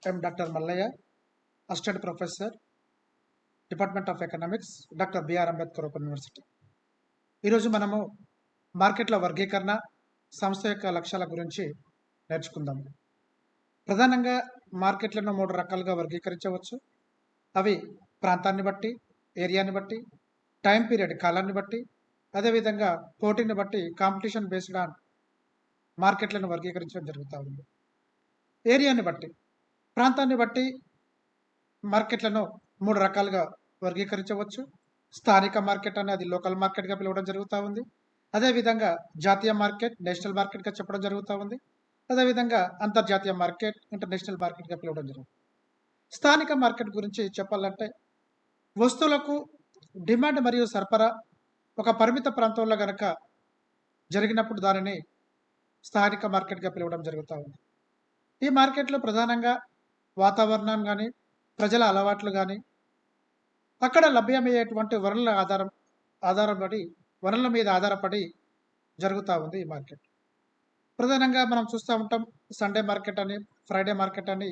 I'm Dr. Mallaya, Assistant Professor, Department of Economics, Dr. B.R. Ambedkar Open University. ఈరోజు మనము మార్కెట్ల వర్గీకరణ సంస్థ యొక్క లక్ష్యాల గురించి నేర్చుకుందాం. ప్రధానంగా మార్కెట్లను 3 రకాలుగా వర్గీకరించవచ్చు. అవి ప్రాంతాన్ని బట్టి, ఏరియాని బట్టి, టైం పీరియడ్ కాలాన్ని బట్టి, అదేవిధంగా పోటీని బట్టి కాంపిటీషన్ బేస్డ్ ఆన్ మార్కెట్లను వర్గీకరించడం జరుగుతూ ఉంది. ఏరియాని బట్టి, ప్రాంతాన్ని బట్టి మార్కెట్లను 3 రకాలుగా వర్గీకరించవచ్చు. స్థానిక మార్కెట్ అనేది లోకల్ మార్కెట్గా పిలవడం జరుగుతూ ఉంది. అదేవిధంగా జాతీయ మార్కెట్, నేషనల్ మార్కెట్గా చెప్పడం జరుగుతూ ఉంది. అదేవిధంగా అంతర్జాతీయ మార్కెట్, ఇంటర్నేషనల్ మార్కెట్గా పిలవడం జరుగుతుంది. స్థానిక మార్కెట్ గురించి చెప్పాలంటే వస్తువులకు డిమాండ్ మరియు సరఫరా ఒక పరిమిత ప్రాంతంలో గనక జరిగినప్పుడు దానిని స్థానిక మార్కెట్గా పిలవడం జరుగుతూ ఉంది. ఈ మార్కెట్లో ప్రధానంగా వాతావరణం కానీ, ప్రజల అలవాట్లు కానీ, అక్కడ లభ్యమయ్యేటువంటి వనరుల మీద ఆధారపడి జరుగుతూ ఉంది ఈ మార్కెట్. ప్రధానంగా మనం చూస్తూ ఉంటాం సండే మార్కెట్ అని, ఫ్రైడే మార్కెట్ అని,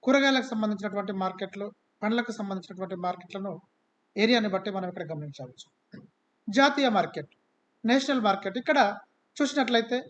కూరగాయలకు సంబంధించినటువంటి మార్కెట్లు, పండ్లకు సంబంధించినటువంటి మార్కెట్లను ఏరియాని బట్టి మనం ఇక్కడ గమనించవచ్చు. జాతీయ మార్కెట్, నేషనల్ మార్కెట్, ఇక్కడ చూసినట్లయితే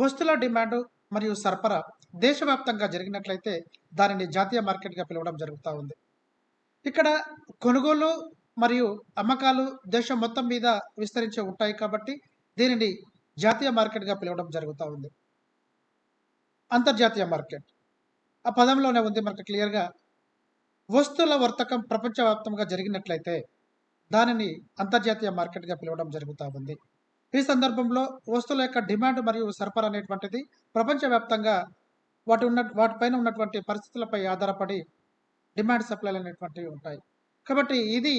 వస్తువుల డిమాండ్ మరియు సరఫరా దేశవ్యాప్తంగా జరిగినట్లయితే దానిని జాతీయ మార్కెట్గా పిలవడం జరుగుతూ ఉంది. ఇక్కడ కొనుగోలు మరియు అమ్మకాలు దేశం మొత్తం మీద విస్తరించి ఉంటాయి కాబట్టి దీనిని జాతీయ మార్కెట్గా పిలవడం జరుగుతూ ఉంది. అంతర్జాతీయ మార్కెట్, ఆ పదంలోనే ఉంది మనకు క్లియర్గా. వస్తువుల వర్తకం ప్రపంచవ్యాప్తంగా జరిగినట్లయితే దానిని అంతర్జాతీయ మార్కెట్గా పిలవడం జరుగుతూ ఉంది. ఈ సందర్భంలో వస్తువుల యొక్క డిమాండ్ మరియు సరఫరా అనేటువంటిది ప్రపంచవ్యాప్తంగా వాటిపైన ఉన్నటువంటి పరిస్థితులపై ఆధారపడి డిమాండ్ సప్లైలు అనేటువంటివి ఉంటాయి. కాబట్టి ఇది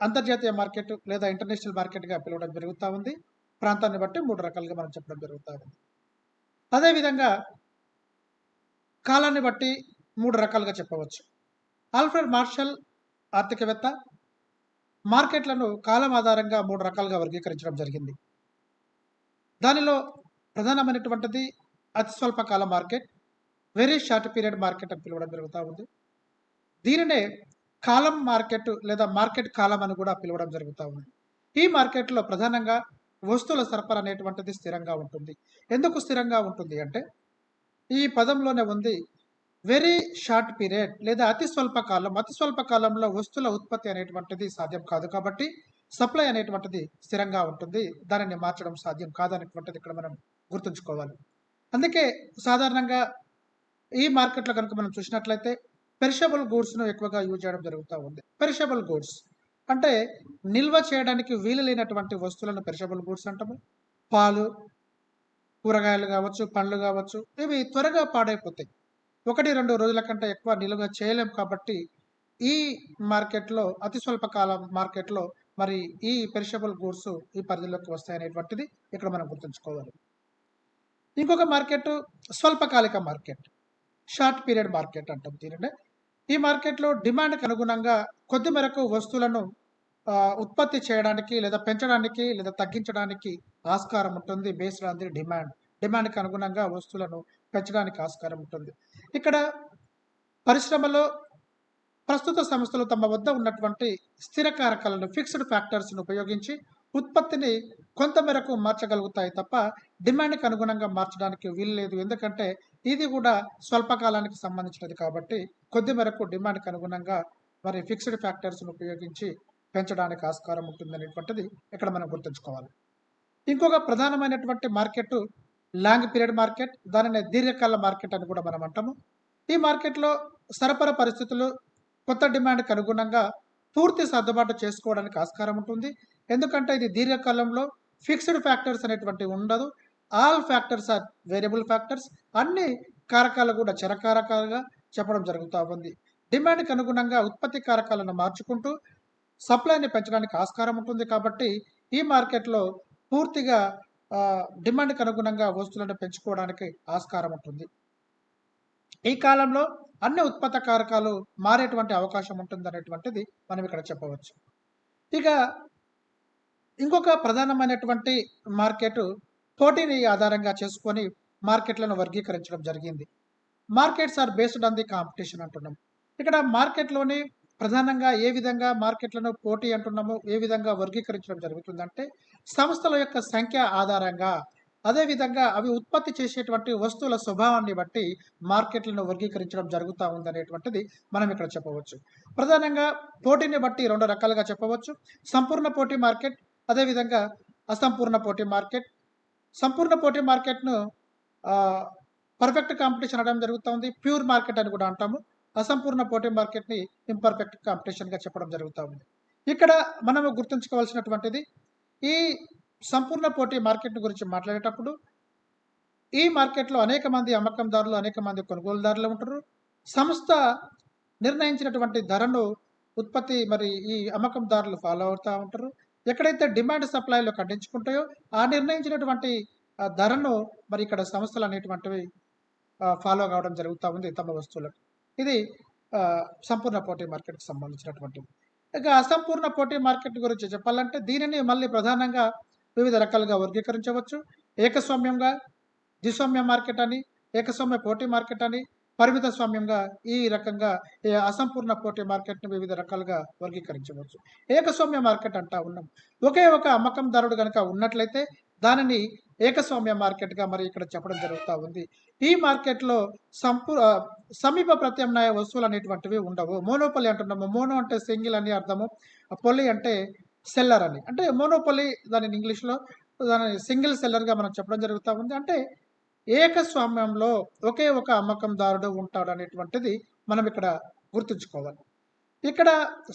అంతర్జాతీయ మార్కెట్ లేదా ఇంటర్నేషనల్ మార్కెట్గా పిలవడం జరుగుతూ ఉంది. ప్రాంతాన్ని బట్టి 3 రకాలుగా మనం చెప్పడం జరుగుతూ ఉంది. అదేవిధంగా కాలాన్ని బట్టి 3 రకాలుగా చెప్పవచ్చు. ఆల్ఫ్రెడ్ మార్షల్ ఆర్థికవేత్త మార్కెట్లను కాలం ఆధారంగా 3 రకాలుగా వర్గీకరించడం జరిగింది. దానిలో ప్రధానమైనటువంటిది అతి స్వల్పకాల market, very short period market అని పిలవడం జరుగుతూ ఉంది. దీనినే కాలం మార్కెట్ లేదా మార్కెట్ కాలం అని కూడా పిలవడం జరుగుతూ ఉంది. ఈ మార్కెట్లో ప్రధానంగా వస్తువుల సరఫరా అనేటువంటిది స్థిరంగా ఉంటుంది. ఎందుకు స్థిరంగా ఉంటుంది అంటే ఈ పదంలోనే ఉంది వెరీ షార్ట్ పీరియడ్ లేదా అతి స్వల్ప కాలం. అతి స్వల్ప కాలంలో వస్తువుల ఉత్పత్తి అనేటువంటిది సాధ్యం కాదు కాబట్టి సప్లై అనేటువంటిది స్థిరంగా ఉంటుంది. దానిని మార్చడం సాధ్యం కాదనేటువంటిది ఇక్కడ మనం గుర్తుంచుకోవాలి. అందుకే సాధారణంగా ఈ మార్కెట్లో కనుక మనం చూసినట్లయితే పెరిషబుల్ గూడ్స్ను ఎక్కువగా యూజ్ చేయడం జరుగుతూ ఉంది. పెరిషబుల్ గూడ్స్ అంటే నిల్వ చేయడానికి వీలు లేనటువంటి వస్తువులను పెరిషబుల్ గూడ్స్ అంటాము. పాలు, కూరగాయలు కావచ్చు, పండ్లు కావచ్చు, ఇవి త్వరగా పాడైపోతాయి. 1-2 రోజుల కంటే ఎక్కువ నిల్వ చేయలేం కాబట్టి ఈ మార్కెట్లో అతి స్వల్ప కాలం మార్కెట్లో మరి ఈ పెరిషబుల్ గూడ్స్ ఈ పరిధిలోకి వస్తాయనేటువంటిది ఇక్కడ మనం గుర్తుంచుకోవాలి. ఇంకొక మార్కెట్ స్వల్పకాలిక మార్కెట్, షార్ట్ పీరియడ్ మార్కెట్ అంటాం దీనినే. ఈ మార్కెట్లో డిమాండ్కి అనుగుణంగా కొద్ది మేరకు వస్తువులను ఉత్పత్తి చేయడానికి లేదా పెంచడానికి లేదా తగ్గించడానికి ఆస్కారం ఉంటుంది. బేస్డ్ ఆన్ ది డిమాండ్కి అనుగుణంగా వస్తువులను పెంచడానికి ఆస్కారం ఉంటుంది. ఇక్కడ పరిశ్రమలో ప్రస్తుత సంస్థలు తమ వద్ద ఉన్నటువంటి స్థిర కారకాలను, ఫిక్స్డ్ ఫ్యాక్టర్స్ను ఉపయోగించి ఉత్పత్తిని కొంత మేరకు మార్చగలుగుతాయి తప్ప డిమాండ్కి అనుగుణంగా మార్చడానికి వీలు లేదు. ఎందుకంటే ఇది కూడా స్వల్పకాలానికి సంబంధించినది కాబట్టి కొద్ది మేరకు డిమాండ్కి అనుగుణంగా మరి ఫిక్స్డ్ ఫ్యాక్టర్స్ను ఉపయోగించి పెంచడానికి ఆస్కారం ఉంటుంది అనేటువంటిది ఇక్కడ మనం గుర్తుంచుకోవాలి. ఇంకొక ప్రధానమైనటువంటి మార్కెట్ లాంగ్ పీరియడ్ మార్కెట్, దానిని దీర్ఘకాల మార్కెట్ అని కూడా మనం అంటాము. ఈ మార్కెట్లో సరఫరా పరిస్థితులు కొత్త డిమాండ్కి అనుగుణంగా పూర్తి సర్దుబాటు చేసుకోవడానికి ఆస్కారం ఉంటుంది. ఎందుకంటే ఇది దీర్ఘకాలంలో ఫిక్స్డ్ ఫ్యాక్టర్స్ అనేటువంటివి ఉండదు. All factors are variable factors. అన్ని కారకాలు కూడా చరకారకాలుగా చెప్పడం జరుగుతూ ఉంది. డిమాండ్కి అనుగుణంగా ఉత్పత్తి కారకాలను మార్చుకుంటూ సప్లైని పెంచడానికి ఆస్కారం ఉంటుంది. కాబట్టి ఈ మార్కెట్లో పూర్తిగా డిమాండ్కి అనుగుణంగా వస్తువులను పెంచుకోవడానికి ఆస్కారం ఉంటుంది. ఈ కాలంలో అన్ని ఉత్పత్తి కారకాలు మారేటువంటి అవకాశం ఉంటుంది అనేటువంటిది మనం ఇక్కడ చెప్పవచ్చు. ఇక ఇంకొక ప్రధానమైనటువంటి మార్కెట్ పోటీని ఆధారంగా చేసుకొని మార్కెట్లను వర్గీకరించడం జరిగింది. Markets are based on the competition అంటున్నాం. ఇక్కడ మార్కెట్‌లోని ప్రధానంగా ఏ విధంగా మార్కెట్‌లను పోటీ అంటున్నామో, ఏ విధంగా వర్గీకరించడం జరుగుతుందంటే, సంస్థల యొక్క సంఖ్య ఆధారంగా, అదే విధంగా అవి ఉత్పత్తి చేసేటువంటి వస్తువుల స్వభావాన్ని బట్టి మార్కెట్‌లను వర్గీకరించడం జరుగుతా ఉందనేటువంటిది మనం ఇక్కడ చెప్పవచ్చు. ప్రధానంగా పోటీని బట్టి 2 రకాలుగా చెప్పవచ్చు. సంపూర్ణ పోటీ మార్కెట్, అదే విధంగా అసంపూర్ణ పోటీ మార్కెట్. సంపూర్ణ పోటీ మార్కెట్‌ను ఆహ్, పర్ఫెక్ట్ కాంపిటీషన్ అనడం జరుగుతా ఉంది. ప్యూర్ మార్కెట్ అని కూడా అంటాము. అసంపూర్ణ పోటీ మార్కెట్‌ని ఇంపర్ఫెక్ట్ కాంపిటీషన్‌గా చెప్పడం జరుగుతా ఉంది. ఇక్కడ మనము గుర్తుంచుకోవాల్సినటువంటిది, ఈ సంపూర్ణ పోటీ మార్కెట్ గురించి మాట్లాడేటప్పుడు, ఈ మార్కెట్‌లో అనేక మంది అమ్మకందారులు, అనేక మంది కొనుగోలుదారులు ఉంటారు. సంస్థ నిర్ణయించినటువంటి ధరను ఈ అమ్మకందారులు ఫాలో అవుతా ఉంటారు. ఎక్కడైతే డిమాండ్ సప్లైలు ఖండించుకుంటాయో, ఆ నిర్ణయించినటువంటి ధరను మరి ఇక్కడ సంస్థలనేటువంటివి ఫాలో కావడం జరుగుతా ఉంది తమ వస్తువులకు. ఇది సంపూర్ణ పోటీ మార్కెట్‌కి సంబంధించినటువంటిది. ఇక అసంపూర్ణ పోటీ మార్కెట్ గురించి చెప్పాలంటే, దీనిని మళ్ళీ ప్రధానంగా వివిధ రకాలుగా వర్గీకరించవచ్చు. ఏకస్వామ్యంగా, ద్విస్వామ్య మార్కెట్ అని, ఏకస్వామ్య పోటీ మార్కెట్ అని, పరిమిత స్వామ్యంగా ఈ రకంగా ఈ అసంపూర్ణ పోటీ మార్కెట్‌ని వివిధ రకాలుగా వర్గీకరించవచ్చు. ఏకస్వామ్య మార్కెట్ అంటా ఉన్నాం. ఒకే ఒక అమ్మకందారుడు గనక ఉన్నట్లయితే దానిని ఏకస్వామ్య మార్కెట్‌గా మరి ఇక్కడ చెప్పడం జరుగుతా ఉంది. ఈ మార్కెట్‌లో సమీప ప్రత్యామ్నాయ వస్తువులనేటువంటివి ఉండవు. మోనోపొలి అంటున్నాము. మోనో అంటే సింగిల్ అని అర్థము. పొలి అంటే సెల్లర్ అని. అంటే మోనోపొలి దానిని ఇంగ్లీష్‌లో దానిని సింగిల్ సెల్లర్‌గా మనం చెప్పడం జరుగుతా ఉంది. అంటే ఏకస్వామ్యంలో ఒకే ఒక అమ్మకందారుడు ఉంటాడనేటువంటిది మనం ఇక్కడ గుర్తుంచుకోవాలి. ఇక్కడ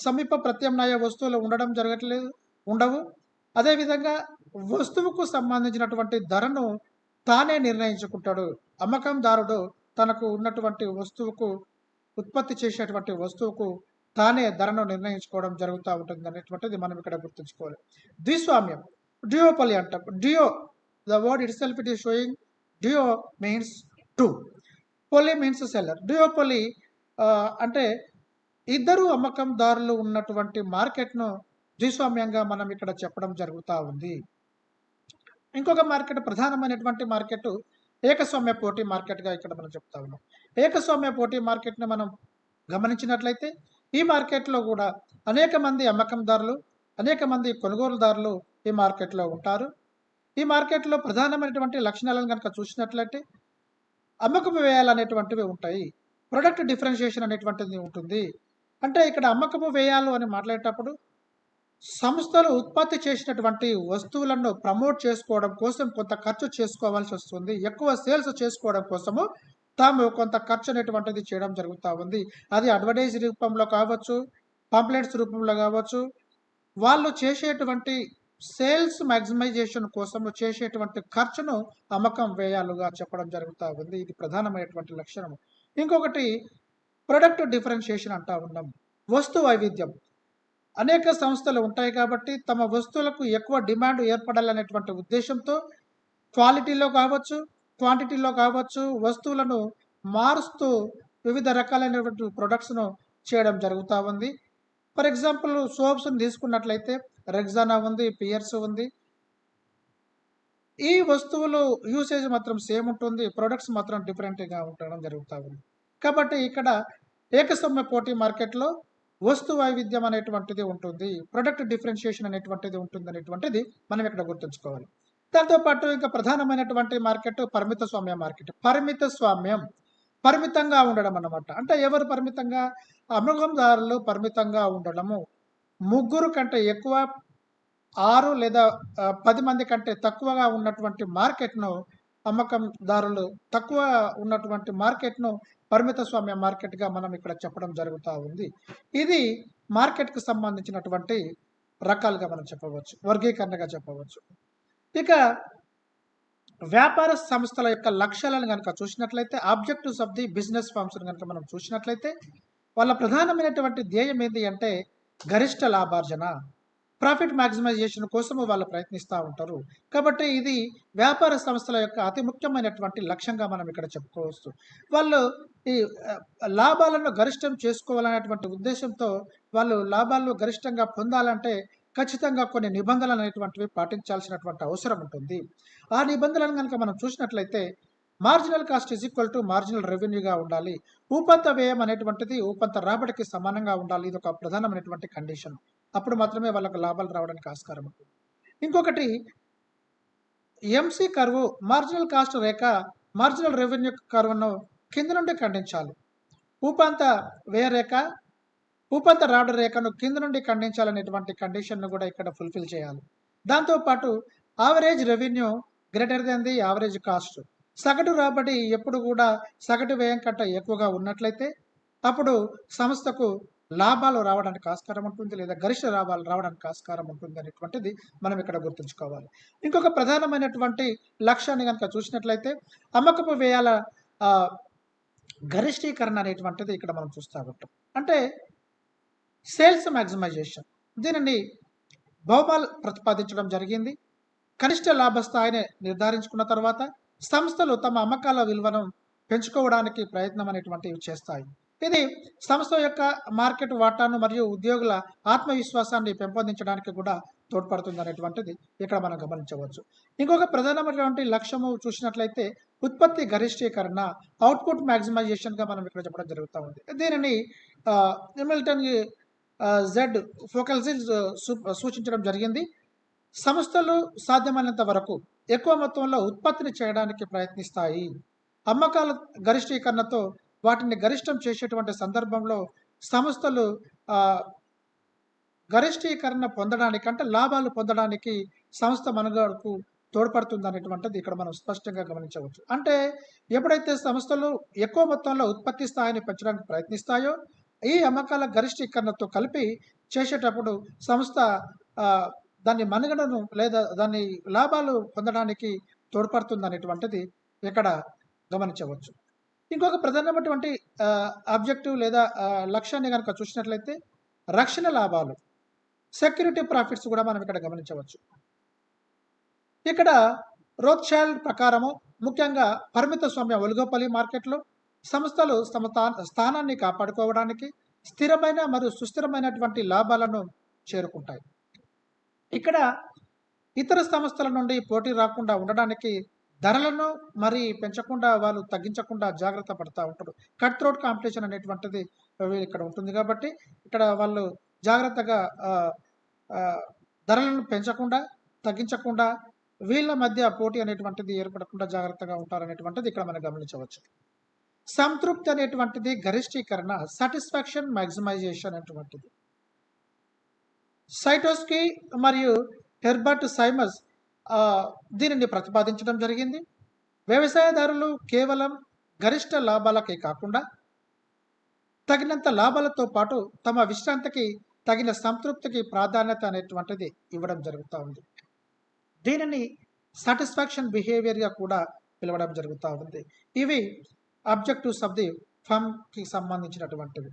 సమీప ప్రత్యామ్నాయ వస్తువులు ఉండవు. అదేవిధంగా వస్తువుకు సంబంధించినటువంటి ధరను తానే నిర్ణయించుకుంటాడు. అమ్మకందారుడు తనకు ఉన్నటువంటి ఉత్పత్తి చేసేటువంటి వస్తువుకు తానే ధరను నిర్ణయించుకోవడం జరుగుతా ఉంటుందనేటువంటిది మనం ఇక్కడ గుర్తుంచుకోవాలి. ద్విస్వామ్యం, డ్యూయోపలి అంటాం. The word itself it is showing duo means 2. Poly means seller. Duopoly అంటే ఇద్దరు అమ్మకందారులు ఉన్నటువంటి మార్కెట్‌ను ద్విస్వామ్యంగా మనం ఇక్కడ చెప్పడం జరుగుతా ఉంది. ఇంకొక మార్కెట్, ప్రధానమైనటువంటి మార్కెట్ ఏకస్వామ్య పోటీ మార్కెట్‌గా ఇక్కడ మనం చెప్తా ఉన్నాం. ఏకస్వామ్య పోటీ మార్కెట్‌ని మనం గమనించినట్లయితే, ఈ మార్కెట్‌లో కూడా అనేక మంది అమ్మకందారులు, అనేక మంది కొనుగోలుదారులు ఈ మార్కెట్‌లో ఉంటారు. ఈ మార్కెట్‌లో ప్రధానమైనటువంటి లక్షణాలను గనక చూసినట్లయితే, అమ్మకపు వ్యయాలు అనేటువంటివి ఉంటాయి. ప్రొడక్ట్ డిఫరెన్షియేషన్ అనేటువంటిది ఉంటుంది. అంటే ఇక్కడ అమ్మకపు వ్యయాలు అని మాట్లాడేటప్పుడు, సంస్థలు ఉత్పత్తి చేసినటువంటి వస్తువులను ప్రమోట్ చేసుకోవడం కోసం కొంత ఖర్చు చేసుకోవాల్సి వస్తుంది. ఎక్కువ సేల్స్ చేసుకోవడం కోసము తాము కొంత ఖర్చు అనేటువంటిది చేయడం జరుగుతా ఉంది. అది అడ్వర్టైజ్ రూపంలో కావచ్చు, పాంప్లెట్స్ రూపంలో కావచ్చు. వాళ్ళు చేసేటువంటి సేల్స్ మాక్సిమైజేషన్ కోసము చేసేటువంటి ఖర్చును అమ్మకం వ్యయాలుగా చెప్పడం జరుగుతా ఉంది. ఇది ప్రధానమైనటువంటి లక్షణము. ఇంకొకటి ప్రొడక్ట్ డిఫరెన్షియేషన్ అంటా ఉన్నాం. వస్తు వైవిధ్యం. అనేక సంస్థలు ఉంటాయి కాబట్టి తమ వస్తువులకు ఎక్కువ డిమాండ్ ఏర్పడాలనేటువంటి ఉద్దేశంతో క్వాలిటీలో కావచ్చు, క్వాంటిటీలో కావచ్చు, వస్తువులను మారుస్తూ వివిధ రకాలైనటువంటి ప్రొడక్ట్స్‌ను చేయడం జరుగుతా ఉంది. ఫర్ ఎగ్జాంపుల్ సోప్స్‌ని తీసుకున్నట్లయితే రెక్సానా ఉంది, పియర్స్ ఉంది. ఈ వస్తువులు యూసేజ్ మాత్రం సేమ్ ఉంటుంది. ప్రొడక్ట్స్ మాత్రం డిఫరెంట్‌గా ఉండడం జరుగుతా ఉంది. కాబట్టి ఇక్కడ ఏకస్వామ్య పోటీ మార్కెట్‌లో వస్తు వైవిధ్యం అనేటువంటిది ఉంటుంది. ప్రొడక్ట్ డిఫరెన్షియేషన్ అనేటువంటిది ఉంటుందనేటువంటిది మనం ఇక్కడ గుర్తుంచుకోవాలి. దాంతో పాటు ఇంకా ప్రధానమైనటువంటి మార్కెట్ పరిమిత స్వామ్య మార్కెట్. పరిమిత స్వామ్యం పరిమితంగా ఉండడం అన్నమాట. అంటే ఎవరు పరిమితంగా? అమ్మకందారులు పరిమితంగా ఉండడము. ముగ్గురు కంటే ఎక్కువ, 6 లేదా 10 మంది కంటే తక్కువగా ఉన్నటువంటి మార్కెట్‌ను అమ్మకందారులు తక్కువ ఉన్నటువంటి మార్కెట్‌ను పరిమిత స్వామ్య మార్కెట్‌గా మనం ఇక్కడ చెప్పడం జరుగుతా ఉంది. ఇది మార్కెట్‌కి సంబంధించినటువంటి రకాలుగా మనం చెప్పవచ్చు. వర్గీకరణగా చెప్పవచ్చు. ఇక వ్యాపార సంస్థల యొక్క లక్ష్యాలను గనక చూసినట్లయితే, ఆబ్జెక్టివ్స్ ఆఫ్ ది బిజినెస్ ఫర్మ్స్‌ని గనక మనం చూసినట్లయితే, వాళ్ళ ప్రధానమైనటువంటి ధ్యేయం ఏంది అంటే గరిష్ట లాభార్జన. ప్రాఫిట్ మాక్సిమైజేషన్ కోసము వాళ్ళు ప్రయత్నిస్తా ఉంటారు. కాబట్టి ఇది వ్యాపార సంస్థల యొక్క అతి ముఖ్యమైనటువంటి లక్ష్యంగా మనం ఇక్కడ చెప్పుకోవచ్చు. వాళ్ళు ఈ లాభాలను గరిష్టం చేసుకోవాలనేటువంటి ఉద్దేశంతో వాళ్ళు లాభాలను గరిష్టంగా పొందాలంటే ఖచ్చితంగా కొన్ని నిబంధనలు అనేటువంటివి పాటించాల్సినటువంటి అవసరం ఉంటుంది. ఆ నిబంధనలను గనక మనం చూసినట్లయితే marginal cost is equal to మార్జినల్ రెవెన్యూగా ఉండాలి. ఊపంత వ్యయం అనేటువంటిది ఊపంత రాబడికి సమానంగా ఉండాలి. ఇది ఒక ప్రధానమైనటువంటి కండిషన్. అప్పుడు మాత్రమే వాళ్ళకు లాభాలు రావడానికి ఆస్కారం ఉంటుంది. ఇంకొకటి ఎంసీ కర్వ్, మార్జినల్ కాస్ట్ రేఖ మార్జినల్ రెవెన్యూ కర్వ్ను కింద నుండి ఖండించాలి. ఊపంత వ్యయ రేఖ, ఊపంత రాబడి రేఖను కింద నుండి ఖండించాలనేటువంటి కండిషన్ను కూడా ఇక్కడ ఫుల్ఫిల్ చేయాలి. దాంతోపాటు average revenue greater than the average cost. సగటు రాబడి ఎప్పుడు కూడా సగటు వ్యయం కంటే ఎక్కువగా ఉన్నట్లయితే అప్పుడు సంస్థకు లాభాలు రావడానికి ఆస్కారం ఉంటుంది, లేదా గరిష్ట లాభాలు రావడానికి ఆస్కారం ఉంటుంది అనేటువంటిది మనం ఇక్కడ గుర్తుంచుకోవాలి. ఇంకొక ప్రధానమైనటువంటి లక్ష్యాన్ని కనుక చూసినట్లయితే అమ్మకపు వ్యయాల గరిష్టీకరణ అనేటువంటిది ఇక్కడ మనం చూస్తూ ఉంటాం. అంటే సేల్స్ మ్యాక్సిమైజేషన్, దీనిని బహుమాల్ ప్రతిపాదించడం జరిగింది. కనిష్ట లాభ స్థాయిని నిర్ధారించుకున్న తర్వాత సంస్థలు తమ అమ్మకాల విలువను పెంచుకోవడానికి ప్రయత్నం అనేటువంటివి చేస్తాయి. ఇది సంస్థ యొక్క మార్కెట్ వాటాను మరియు ఉద్యోగుల ఆత్మవిశ్వాసాన్ని పెంపొందించడానికి కూడా తోడ్పడుతుంది అనేటువంటిది ఇక్కడ మనం గమనించవచ్చు. ఇంకొక ప్రధానమైనటువంటి లక్ష్యము చూసినట్లయితే ఉత్పత్తి గరిష్టీకరణ, అవుట్పుట్ మ్యాక్సిమైజేషన్గా మనం ఇక్కడ చెప్పడం జరుగుతూ ఉంది. దీనిని మిల్టన్ జెడ్ ఫోకల్సిల్స్ సూచించడం జరిగింది. సంస్థలు సాధ్యమైనంత వరకు ఎక్కువ మొత్తంలో ఉత్పత్తిని చేయడానికి ప్రయత్నిస్తాయి. అమ్మకాల గరిష్టీకరణతో వాటిని గరిష్టం చేసేటువంటి సందర్భంలో సంస్థలు గరిష్టీకరణ పొందడానికి, అంటే లాభాలు పొందడానికి సంస్థ మనుగడకు తోడ్పడుతుంది అనేటువంటిది ఇక్కడ మనం స్పష్టంగా గమనించవచ్చు. అంటే ఎప్పుడైతే సంస్థలు ఎక్కువ మొత్తంలో ఉత్పత్తి స్థాయిని పెంచడానికి ప్రయత్నిస్తాయో ఈ అమ్మకాల గరిష్టీకరణతో కలిపి చేసేటప్పుడు సంస్థ దాని మనుగడను లేదా దాని లాభాలు పొందడానికి తోడ్పడుతుంది అనేటువంటిది ఇక్కడ గమనించవచ్చు. ఇంకొక ప్రధానమైనటువంటి ఆబ్జెక్టివ్ లేదా లక్ష్యాన్ని కనుక చూసినట్లయితే రక్షణ లాభాలు, సెక్యూరిటీ ప్రాఫిట్స్ కూడా మనం ఇక్కడ గమనించవచ్చు. ఇక్కడ రోత్షైల్డ్ ప్రకారము ముఖ్యంగా పరిమిత స్వామ్య ఒలిగోపలి మార్కెట్లో సంస్థలు తమ స్థానాన్ని కాపాడుకోవడానికి స్థిరమైన మరియు సుస్థిరమైనటువంటి లాభాలను చేరుకుంటాయి. ఇక్కడ ఇతర సంస్థల నుండి పోటీ రాకుండా ఉండడానికి ధరలను మరి పెంచకుండా, వాళ్ళు తగ్గించకుండా జాగ్రత్త పడుతూ ఉంటారు. కట్ త్రోట్ కాంపిటీషన్ అనేటువంటిది ఇక్కడ ఉంటుంది కాబట్టి ఇక్కడ వాళ్ళు జాగ్రత్తగా ధరలను పెంచకుండా, తగ్గించకుండా, వీళ్ళ మధ్య పోటీ అనేటువంటిది ఏర్పడకుండా జాగ్రత్తగా ఉంటారనేటువంటిది ఇక్కడ మనం గమనించవచ్చు. సంతృప్తి అనేటువంటిది గరిష్టీకరణ, సాటిస్ఫాక్షన్ మ్యాక్సిమైజేషన్ అనేటువంటిది. సైటోస్కీ మరియు హెర్బర్ట్ సైమస్ దీనిని ప్రతిపాదించడం జరిగింది. వ్యవసాయదారులు కేవలం గరిష్ట లాభాలకే కాకుండా తగినంత లాభాలతో పాటు తమ విశ్రాంతికి తగిన సంతృప్తికి ప్రాధాన్యత అనేటువంటిది ఇవ్వడం జరుగుతూ ఉంది. దీనిని సాటిస్ఫాక్షన్ బిహేవియర్గా కూడా పిలవడం జరుగుతూ ఉంది. ఇవి అబ్జెక్టివ్స్ ఆఫ్ ది ఫర్మ్కి సంబంధించినటువంటివి.